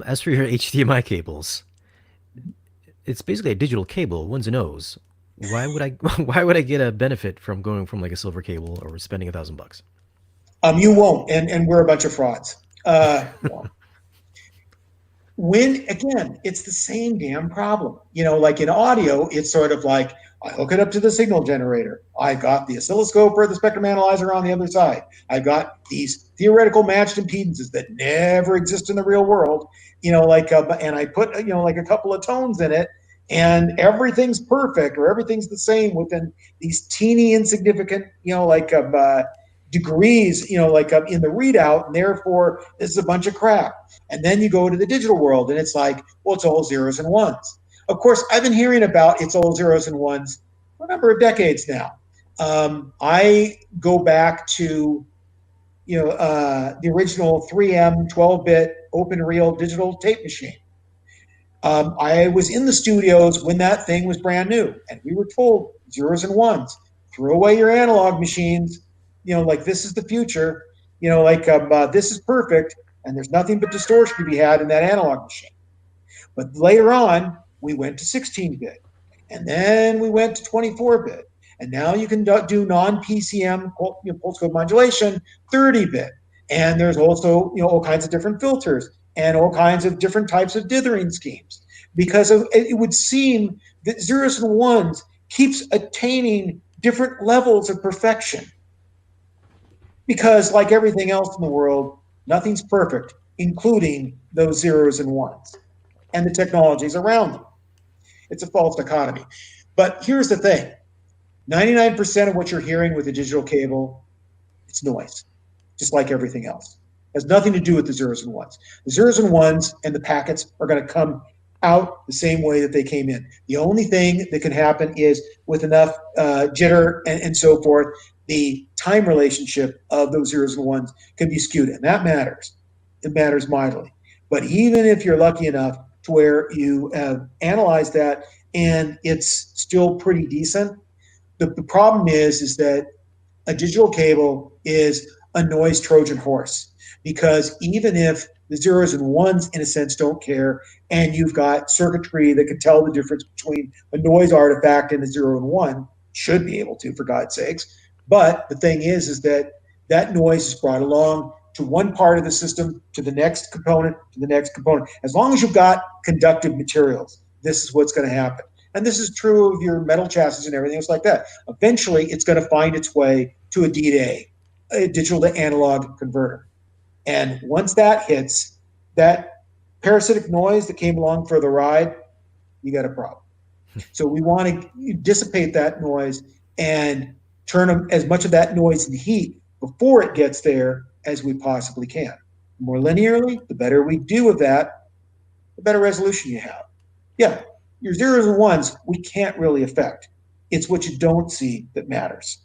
As for your HDMI cables, it's basically a digital cable. One's a nose. Why would I? Why would I get a benefit from going from like a silver cable or spending $1,000? You won't, and we're a bunch of frauds. No. When again, it's the same damn problem. Like in audio, it's sort of like I hook it up to the signal generator. I've got the oscilloscope or the spectrum analyzer on the other side. I've got these theoretical matched impedances that never exist in the real world. And I put like a couple of tones in it, and everything's perfect or everything's the same within these teeny insignificant degrees in the readout, and therefore this is a bunch of crap. And then you go to the digital world, and it's like, well, it's all zeros and ones. Of course, I've been hearing about it's all zeros and ones for a number of decades now. I go back to the original 3M 12-bit open reel digital tape machine. I was in the studios when that thing was brand new, and we were told zeros and ones. Throw away your analog machines. Like this is the future. This is perfect, and there's nothing but distortion to be had in that analog machine. But later on, we went to 16-bit, and then we went to 24-bit, and now you can do non-PCM pulse code modulation 30-bit, and there's also all kinds of different filters and all kinds of different types of dithering schemes. Because it would seem that zeros and ones keeps attaining different levels of perfection. Because like everything else in the world, nothing's perfect, including those zeros and ones and the technologies around them. It's a false dichotomy. But here's the thing. 99% of what you're hearing with a digital cable, it's noise, just like everything else. It has nothing to do with the zeros and ones. The zeros and ones and the packets are going to come out the same way that they came in. The only thing that can happen is with enough jitter and so forth, the time relationship of those zeros and ones can be skewed, and that matters. It matters mightily. But even if you're lucky enough to where you have analyzed that and it's still pretty decent, the problem is that a digital cable is a noise Trojan horse, because even if the zeros and ones in a sense don't care, and you've got circuitry that can tell the difference between a noise artifact and a zero and one, should be able to, for God's sakes. But the thing is that that noise is brought along to one part of the system, to the next component, to the next component. As long as you've got conductive materials, this is what's going to happen. And this is true of your metal chassis and everything else like that. Eventually, it's going to find its way to a D-Day, a digital to analog converter. And once that hits, that parasitic noise that came along for the ride, you got a problem. So we want to dissipate that noise and turn as much of that noise into heat before it gets there as we possibly can. The more linearly, the better we do with that, the better resolution you have. Yeah, your zeros and ones we can't really affect. It's what you don't see that matters.